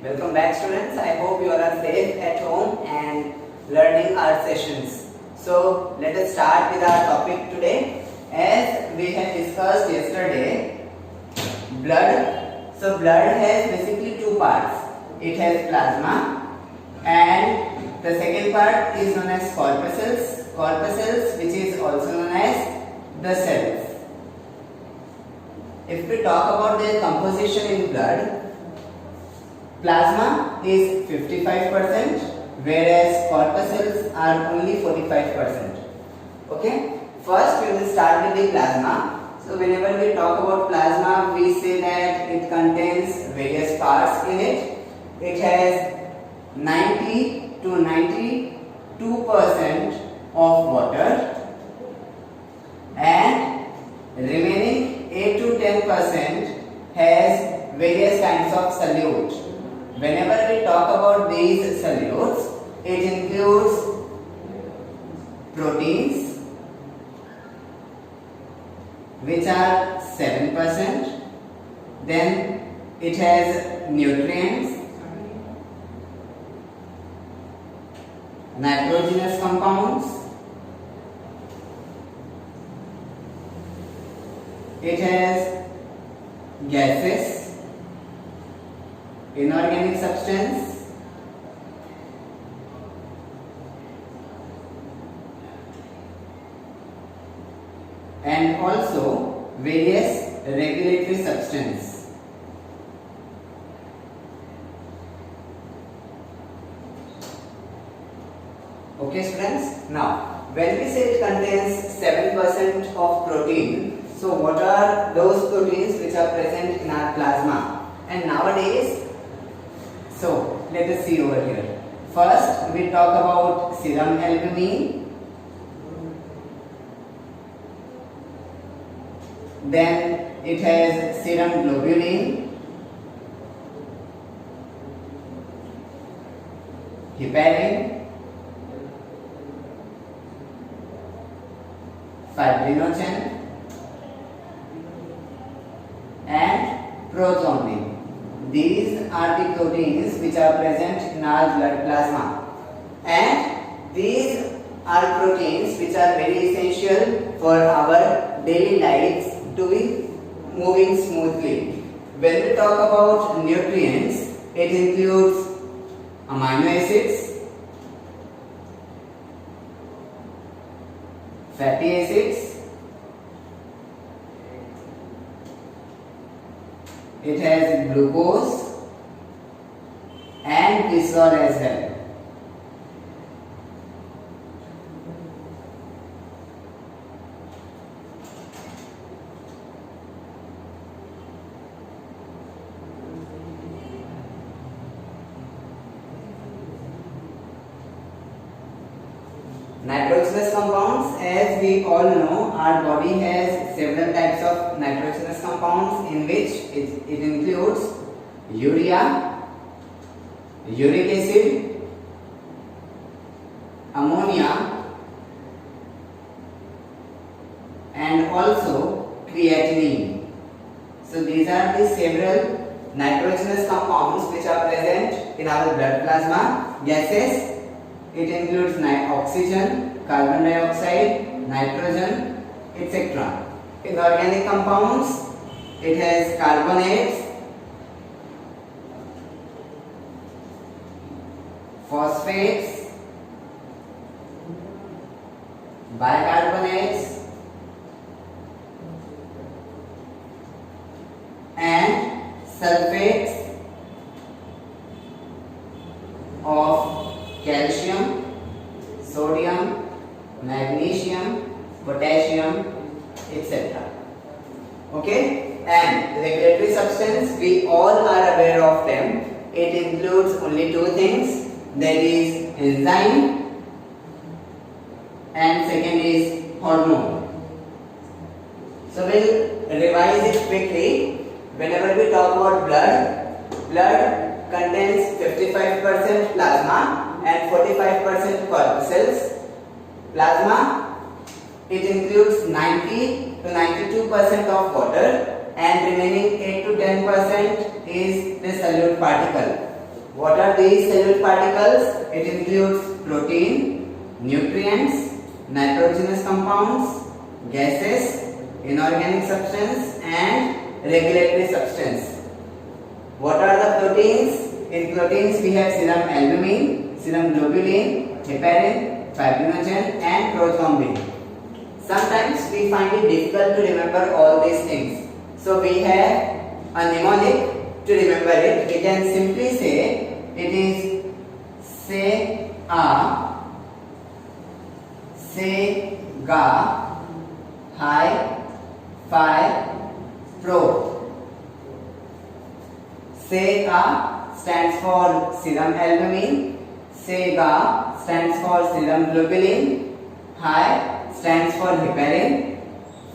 Welcome back, students. I hope you are safe at home and learning our sessions. So let us start with our topic today. As we have discussed yesterday, blood. So blood has basically two parts. It has plasma and the second part is known as corpuscles. Corpuscles, which is also known as the cells. If we talk about their composition in blood, plasma is 55%, whereas corpuscles are only 45%. Okay? First, we will start with the plasma. So, whenever we talk about plasma, we say that it contains various parts in it. It has 90 to 92% of water, and remaining 8 to 10% has various kinds of solute. Whenever we talk about these solutes, it includes proteins, which are 7%. Then it has nutrients, nitrogenous compounds, it has gases, inorganic substance, and also various regulatory substance. Okay, students. Now, when we say it contains 7% of protein, so what are those proteins which are present in our plasma? And nowadays, so let us see over here. First, we talk about serum albumin. Then it has serum globulin, heparin, fibrinogen, and prothrombin. These are the proteins which are present in our blood plasma, and these are proteins which are very essential for our daily lives to be moving smoothly. When we talk about nutrients, it includes amino acids, fatty acids, it has glucose and glycerol as well. Nitrogenous compounds, as we all know, our body has several types of nitrogenous compounds, in which it includes urea, uric acid, ammonia, and also creatinine. So these are the several nitrogenous compounds which are present in our blood plasma. Gases, it includes oxygen, carbon dioxide, nitrogen, etc. Inorganic compounds, it has carbonates, phosphates, bicarbonates, and sulfates of calcium, sodium, magnesium, potassium, etc. Okay, and regulatory substance, we all are aware of them. It includes only two things, that is enzyme and second is hormone. So we'll revise it quickly. Whenever we talk about blood contains 55% plasma and 45% corpuscles. Plasma, it includes 90 to 92% of water, and remaining 8 to 10% is the solute particle. What are these cellular particles? It includes protein, nutrients, nitrogenous compounds, gases, inorganic substance and regulatory substance. What are the proteins? In proteins we have serum albumin, serum globulin, heparin, fibrinogen and prothrombin. Sometimes we find it difficult to remember all these things. So we have a mnemonic to remember it. We can simply say it is Se A, Se Ga, Hi, Phi, Pro. Se A stands for serum albumin, Se Ga stands for serum globulin, Hi stands for heparin,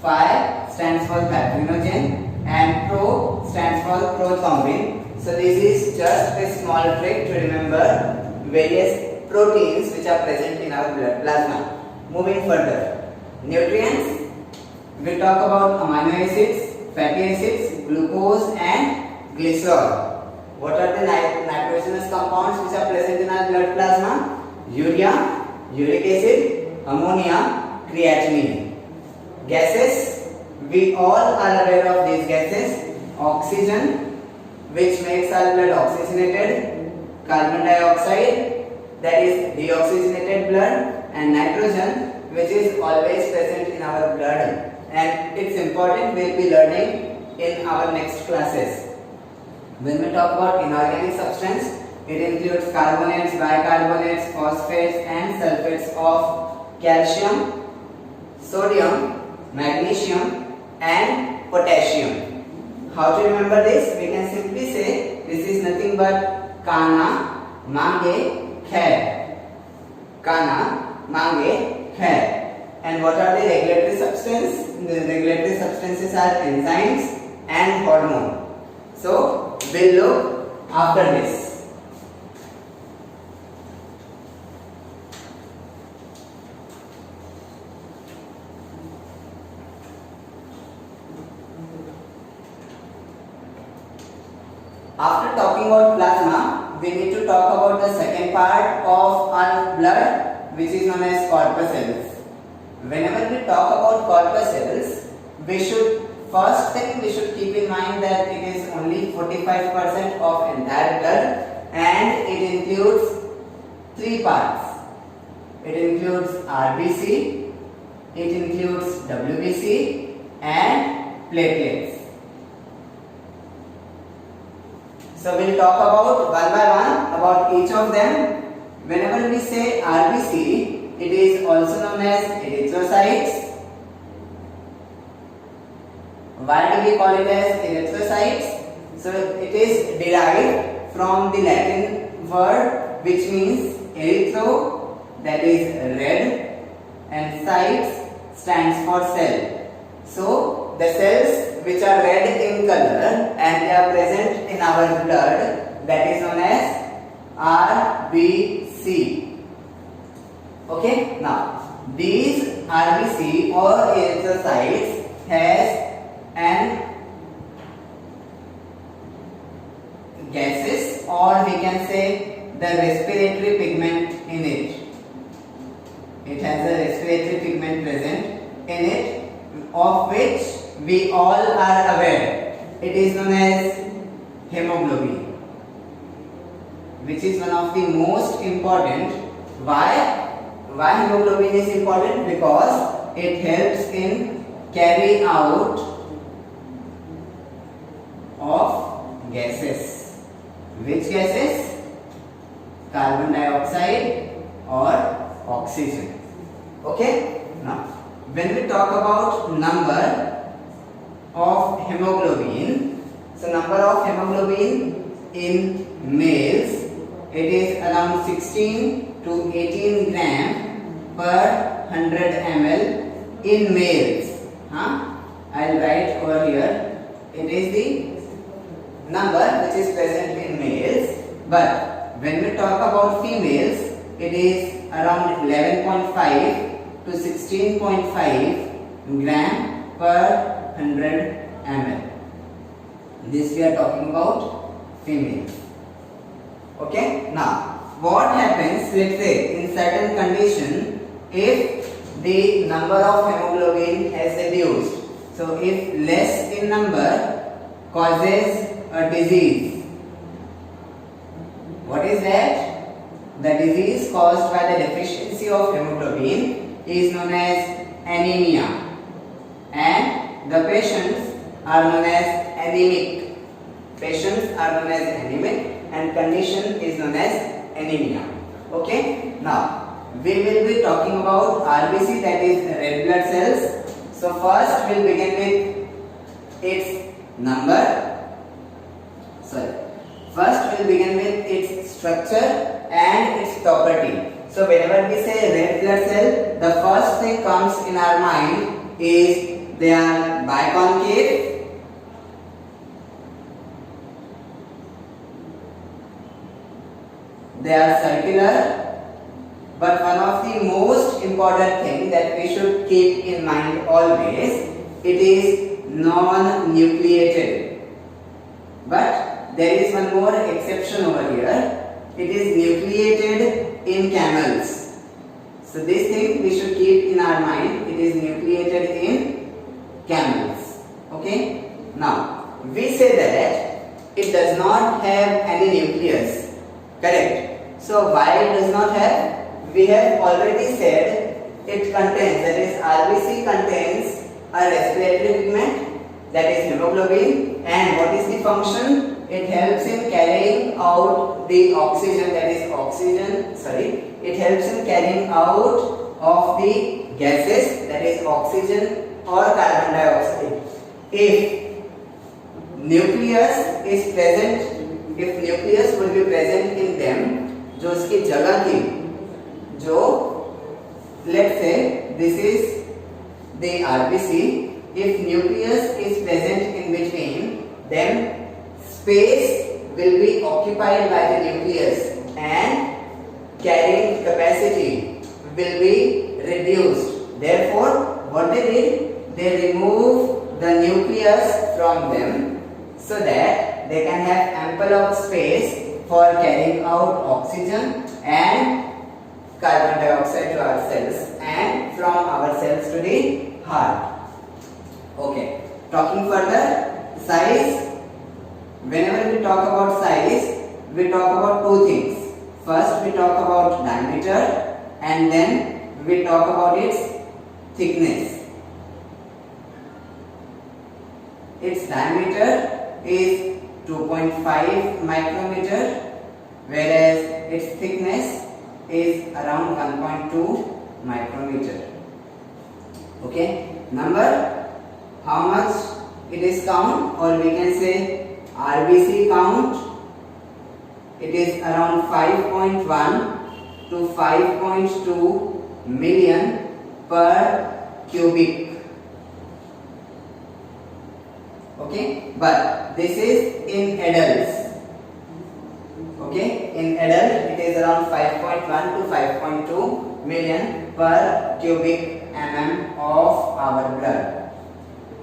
Phi stands for fibrinogen and Pro stands for prothrombin. So this is just a small trick to remember various proteins which are present in our blood plasma. Moving further, nutrients, we talk about amino acids, fatty acids, glucose and glycerol. What are the nitrogenous compounds which are present in our blood plasma? Urea, uric acid, ammonia, creatinine. Gases, we all are aware of these gases. Oxygen, which makes our blood oxygenated, carbon dioxide, that is deoxygenated blood, and nitrogen, which is always present in our blood. And it's important, we'll be learning in our next classes. When we talk about inorganic substance, it includes carbonates, bicarbonates, phosphates and sulfates of calcium, sodium, magnesium and potassium. How to remember this? We can simply say this is nothing but Kana, Mange, Khair. Kana, Mange, Khair. And what are the regulatory substances? The regulatory substances are enzymes and hormone. So we'll look after this. After talking about plasma, we need to talk about the second part of our blood, which is known as corpuscles. Whenever we talk about corpuscles, first thing we should keep in mind that it is only 45% of entire blood and it includes three parts. It includes RBC, it includes WBC and platelets. So we'll talk about one by one about each of them. Whenever we say RBC, it is also known as erythrocytes. Why do we call it as erythrocytes? So it is derived from the Latin word which means erythro, that is red, and cytes stands for cell. So the cells which are red in color and they are present in our blood, that is known as RBC. Okay, now these RBC or erythrocytes has an gases, or we can say the respiratory pigment in it. It has a respiratory pigment present in it, of which we all are aware. It is known as hemoglobin, which is one of the most important. Why hemoglobin is important? Because it helps in carry out of gases. Which gases? Carbon dioxide or oxygen. Okay? Now, when we talk about number of hemoglobin, so number of hemoglobin in males, it is around 16 to 18 gram per 100 ml in males. I'll write over here. It is the number which is present in males, but when we talk about females, it is around 11.5 to 16.5 gram per 100 ml. This we are talking about females. Okay, now what happens, let's say in certain condition, if the number of hemoglobin has reduced, so if less in number causes a disease, what is that? The disease caused by the deficiency of hemoglobin is known as anemia, and the patients are known as anemic. Patients are known as anemic and condition is known as anemia. Okay, now we will be talking about RBC, that is red blood cells. So first we'll begin with its number. First we'll begin with its structure and its property. So whenever we say red blood cell, the first thing comes in our mind is they are biconcave, they are circular, but one of the most important thing that we should keep in mind always, it is non-nucleated. But there is one more exception over here. It is nucleated in camels. So this thing we should keep in our mind. It is nucleated in camels. Okay. Now we say that it does not have any nucleus. Correct. So why it does not have? We have already said it contains, that is RBC contains a respiratory pigment, that is hemoglobin, and what is the function? It helps in carrying out the oxygen, that is it helps in carrying out of the gases, that is oxygen or carbon dioxide. If nucleus is present, if nucleus will be present in them, जो उसकी जगह थी, जो let's say this is the RBC, if nucleus is present in between, then space will be occupied by the nucleus and carrying capacity will be reduced. Therefore, what they did, they removed the nucleus from them so that they can have ample of space for carrying out oxygen and carbon dioxide to our cells and from our cells to the heart. Okay, talking further, size. Whenever we talk about size, we talk about two things. First we talk about diameter and then we talk about its thickness. Its diameter is 2.5 micrometer, whereas its thickness is around 1.2 micrometer. Okay, number, how much it is count, or we can say RBC count, it is around 5.1 to 5.2 million per cubic. Okay, but this is in adults. Okay, in adult it is around 5.1 to 5.2 million per cubic mm of our blood.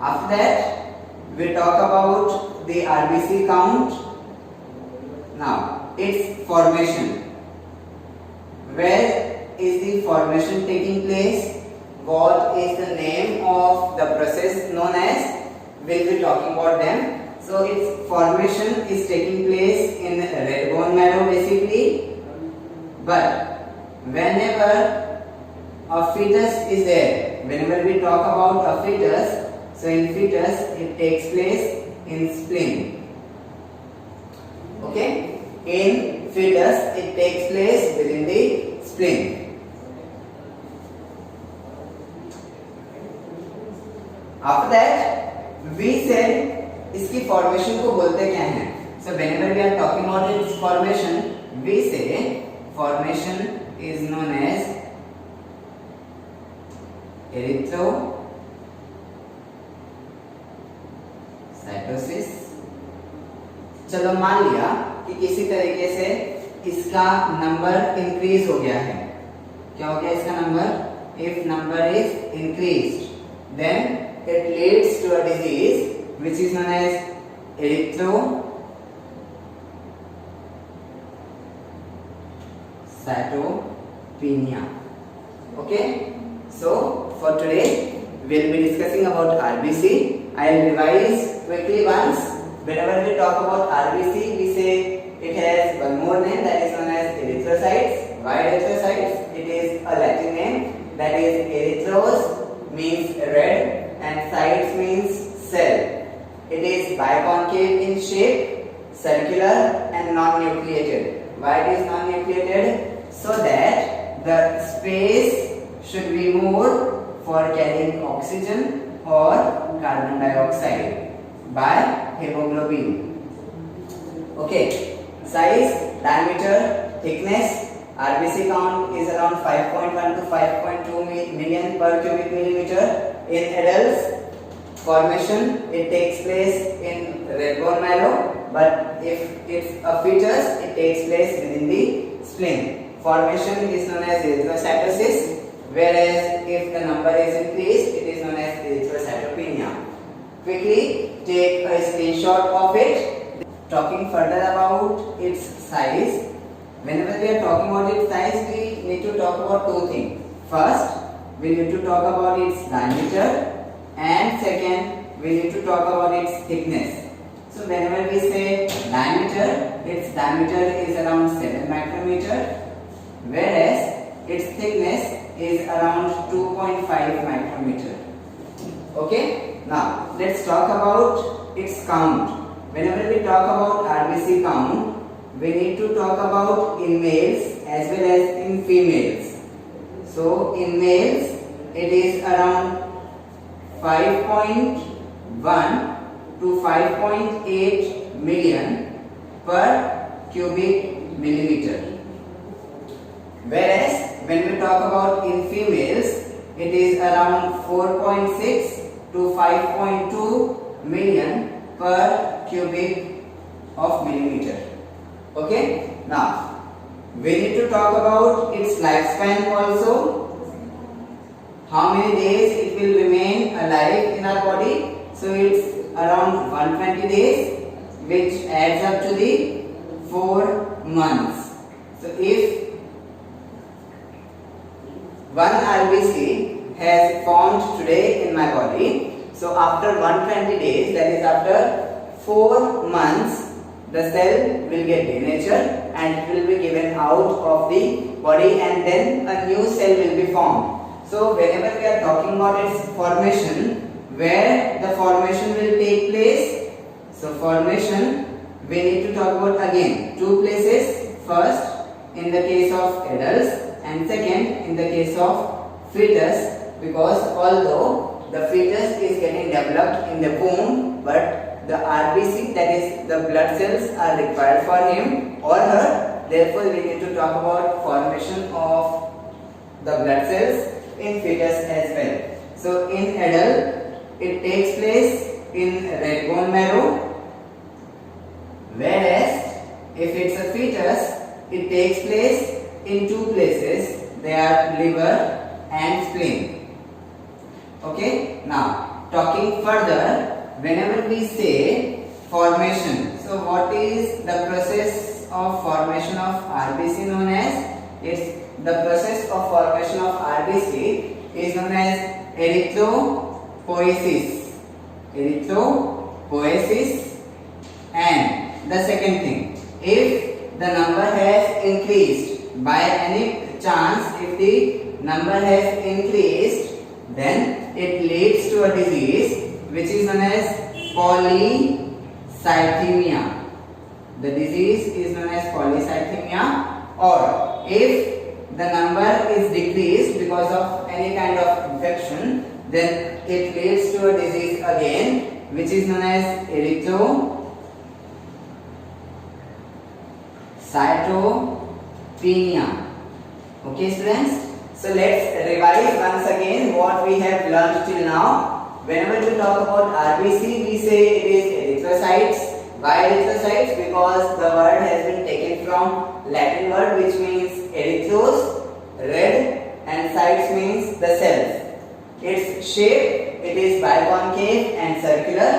After that, we talk about the RBC count. Now, its formation. Where is the formation taking place? What is the name of the process known as? We'll be talking about them. So its formation is taking place in red bone marrow basically. But whenever a fetus is there, whenever we talk about a fetus, so in fetus it takes place in spleen. Okay, in fetus it takes place within the spleen. After that, we said इसकी formation को बोलते क्या हैं? So whenever we are talking about its formation, we say formation is known as erythrocytosis. चलो मान लिया कि किसी तरीके से इसका नंबर इंक्रीज हो गया है. क्या हो गया इसका number? If number is increased, then it leads to a disease which is known as cytopenia. Okay, so for today we'll be discussing about RBC. I'll revise quickly once. Whenever we talk about RBC, we say it has one more name, that is known as erythrocytes. Why erythrocytes? It is a Latin name, that is erythros means red and cytes means cell. It is biconcave in shape, circular and non-nucleated. Why it is non-nucleated? So that the space should be more for carrying oxygen or carbon dioxide by hemoglobin. Okay, size, diameter, thickness, RBC count is around 5.1 to 5.2 million per cubic millimeter. In adults, formation, it takes place in red bone marrow, but if it's a fetus, it takes place within the spleen. Formation is known as erythrocytosis, whereas if the number is increased, it is known as erythrocytopenia. Quickly take a screenshot of it. Talking further about its size, whenever we are talking about its size, we need to talk about two things. First, we need to talk about its diameter, and second, we need to talk about its thickness. So whenever we say diameter, its diameter is around 7 micrometer, whereas its thickness is around 2.5 micrometer. Okay, now let's talk about its count. Whenever we talk about RBC count, we need to talk about in males as well as in females. So in males, it is around 5.1 to 5.8 million per cubic millimeter. Whereas when we talk about in females, it is around 4.6 to 5.2 million per cubic of millimeter. Okay, now we need to talk about its lifespan also. How many days it will remain alive in our body? So it's around 120 days, which adds up to the 4 months. So if one RBC has formed today in my body, so after 120 days, that is after 4 months, the cell will get denatured and it will be given out of the body, and then a new cell will be formed. So whenever we are talking about its formation, where the formation will take place, so formation we need to talk about again two places. First in the case of adults and second in the case of fetus, because although the fetus is getting developed in the womb, but the RBC, that is the blood cells, are required for him or her. Therefore we need to talk about formation of the blood cells in fetus as well. So in adult, it takes place in red bone marrow, whereas if it's a fetus, it takes place in two places, they are liver and spleen. Okay, now talking further, whenever we say formation, so what is the process of formation of RBC known as? It's the process of formation of RBC is known as erythropoiesis. Erythropoiesis. And the second thing, if the number has increased by any chance, if the number has increased, then it leads to a disease which is known as polycythemia. The disease is known as polycythemia. Or if the number is decreased because of any kind of infection, then it leads to a disease again which is known as erythrocytopenia. Okay students, so let's revise once again what we have learned till now. Whenever we talk about RBC, we say it is erythrocytes. Why erythrocytes? Because the word has been taken from Latin word which means erythros, red, and cytes means the cells. Its shape, it is biconcave and circular,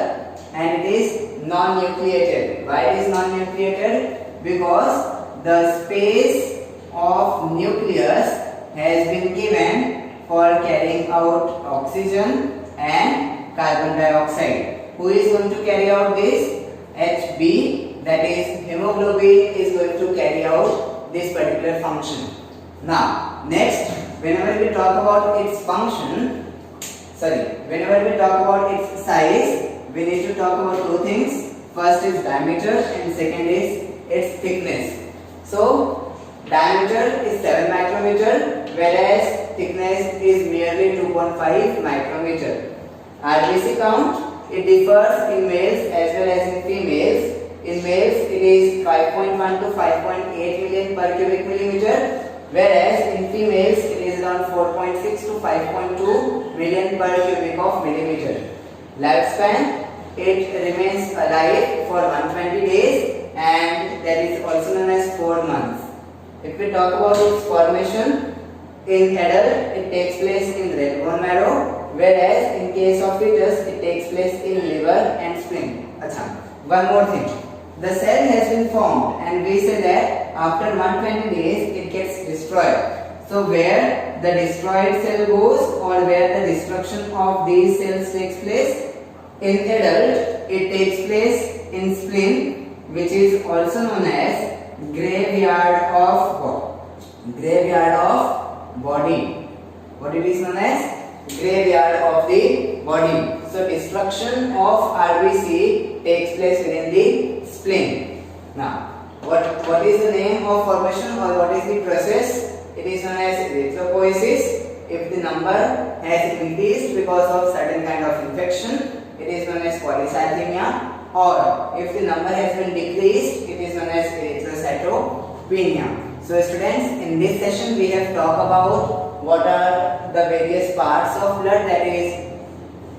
and it is non-nucleated. Why it is non-nucleated? Because the space of nucleus has been given for carrying out oxygen and carbon dioxide. Who is going to carry out this? Hb, that is hemoglobin, is going to carry out this particular function. Now, next, whenever we talk about its whenever we talk about its size, we need to talk about two things. First is diameter and second is its thickness. So, diameter is 7 micrometer, whereas thickness is merely 2.5 micrometer. RBC count, it differs in males as well as in females. In males, it is 5.1 to 5.8 million per cubic millimeter, whereas in females, it is around 4.6 to 5.2 million per cubic of millimeter. Lifespan, it remains alive for 120 days and that is also known as 4 months. If we talk about its formation, in adult, it takes place in red bone marrow, whereas in case of fetus, it takes place in liver and spleen. One more thing. The cell has been formed and we say that after 120 days it gets destroyed. So where the destroyed cell goes or where the destruction of these cells takes place? In adult, it takes place in spleen, which is also known as graveyard of body. What it is known as? Graveyard of the body. So destruction of RBC takes place within the spleen. Now, what is the name of formation or what is the process? It is known as erythropoiesis. If the number has increased because of certain kind of infection, it is known as polycythemia, or if the number has been decreased, it is known as erythrocytopenia. So students, in this session we have talked about what are the various parts of blood, that is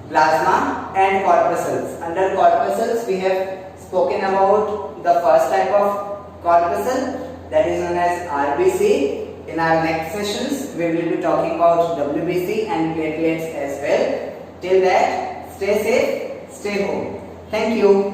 plasma and corpuscles. Under corpuscles we have spoken about the first type of corpuscle, that is known as RBC. In our next sessions we will be talking about WBC and platelets as well. Till that, stay safe, stay home. Thank you.